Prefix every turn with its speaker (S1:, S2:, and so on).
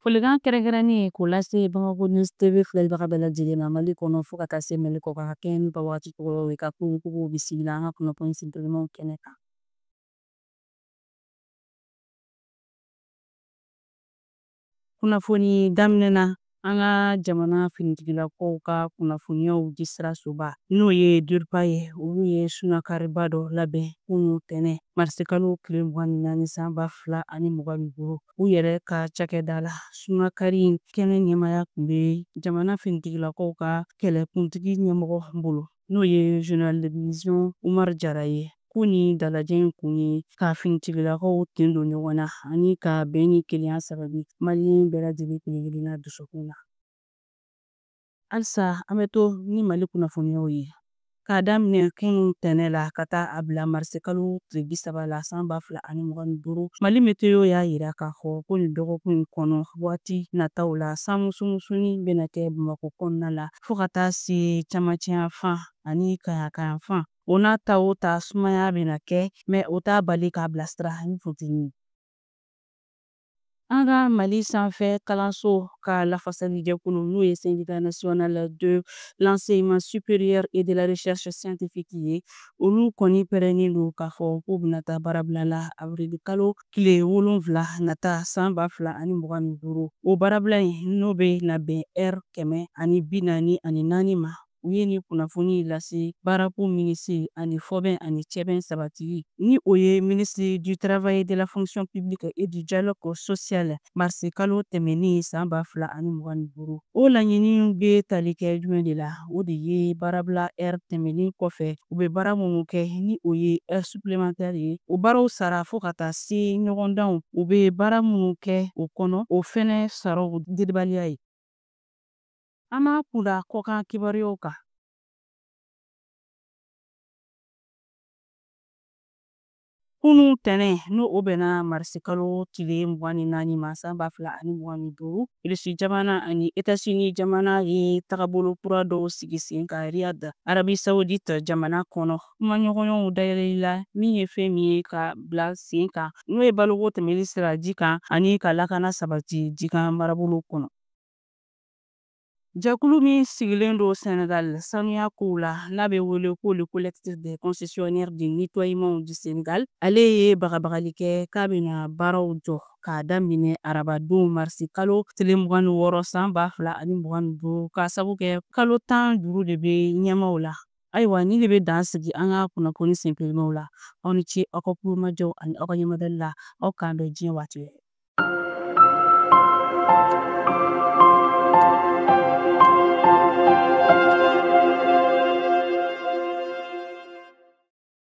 S1: Folikan kɛrɛnkɛrɛnnen k'o lase Bamakɔ News TV filɛlibaga bɛɛ lajɛlen ma Mali kɔnɔ fo ka taa se Mali kɔ kan ka kɛɲɛ n'u ka wagati tɔgɔw ye ka kow bisimila an ka kunnafoni sentelemaw kɛnɛ kan. Kunnafoni daminɛ na an ka jamana finitigilakaw ka kunnafoniyaw di sirasoba n'o ye DURPA ye olu ye sunakariba dɔ labɛn kunun tɛnɛn marisi kalo tile 24 san 2025 u yɛrɛ ka cakɛda la. Sunakari in kɛnɛ ɲɛmaya tun bɛ jamana finitigilakaw ka kɛlɛkuntigi ɲɛmɔgɔ bolo n'o ye Général de division Umaru Jara ye. K'u ni dalajɛ in kun ye ka finitigilakaw tin don ɲɔgɔn na ani ka bɛn ni kelenya sabati maliyɛn bɛɛ lajɛlen kelen-kelenna dusukun na. Halisa an bɛ to ni Mali kunnafoniyaw ye. K'a daminɛ kunun tɛnɛn la ka taa a bila marisi kalo tile 30 la san 2025 Mali Meteo y'a yira k'a fɔ ko nin dɔgɔkun in kɔnɔ waati nataw la san musumusuni bɛna kɛ Bamakɔ kɔnɔna la fo ka taa se camancɛ yanfan ani kayankan yanfan. O n'a ta o ta sumaya bɛna kɛ o t'a bali k'a bilasira ni funteni. An ka Mali sanfɛ kalanso ka lafasali jɛkulu n'o ye Syndicat national de l'enseignement supérieur et de la recherche scientifique ye olu kɔni pɛrɛnnen don k'a fɔ k'u bɛna taa baarabila la avril kalo tile 7 nata san 2025 o baarabila in n'o bɛ na bɛn heure 144 ma. U ye nin kunnafoni lase baarako minisiri ani fɔbɛn ani cɛbɛn sabatili ni o ye ministre du travail de la fonction publique et du dialogue social marisi kalo tɛmɛnen san 2025. O laɲini bɛ tali kɛ jumɛn de la o de ye baarabila heure tɛmɛnen kɔfɛ u bɛ baara minnu kɛ ni o ye heure supplémentaire ye o baaraw sara fo ka taa se ɲɔgɔndanw u bɛ baara minnu kɛ o kɔnɔ o fɛnɛ saraw diribaliya ye. An b'a kunda kɔkan kibaruyaw kan. Kunun tɛnɛn n'o o bɛnna marisi kalo tile 24 ma san 2025 Irisi jamana ani Etasini jamana ye tagabolo kura dɔw sigi sen kan Riyad Arabi Saoudite jamana kɔnɔ kumaɲɔgɔnyaw dayɛlɛla min ye fɛn min ye ka bila sen kan n'o ye baloko tɛmɛli sira ji kan ani ka lakana sabati jikan marabolo kɔnɔ. Jɛkulu min sigilen don Senegal sanuya kow la n'a bɛ wele ko le collectif des concessionnaires du nettoiement du Sénégal ale ye bagabagali kɛ k'a bɛna baaraw jɔ k'a daminɛ arabadon marisi kalo tile 26 san 2025 k'a sabu kɛ kalo 15 de bɛ ɲɛmaw la. Ayiwa ni de bɛ dan sigi an ka kunnafoni senfɛmaw la aw ni ce aw ka kulomajɔw ani aw ka ɲɛmadali la aw k'an bɛn diɲɛ waati bɛɛ.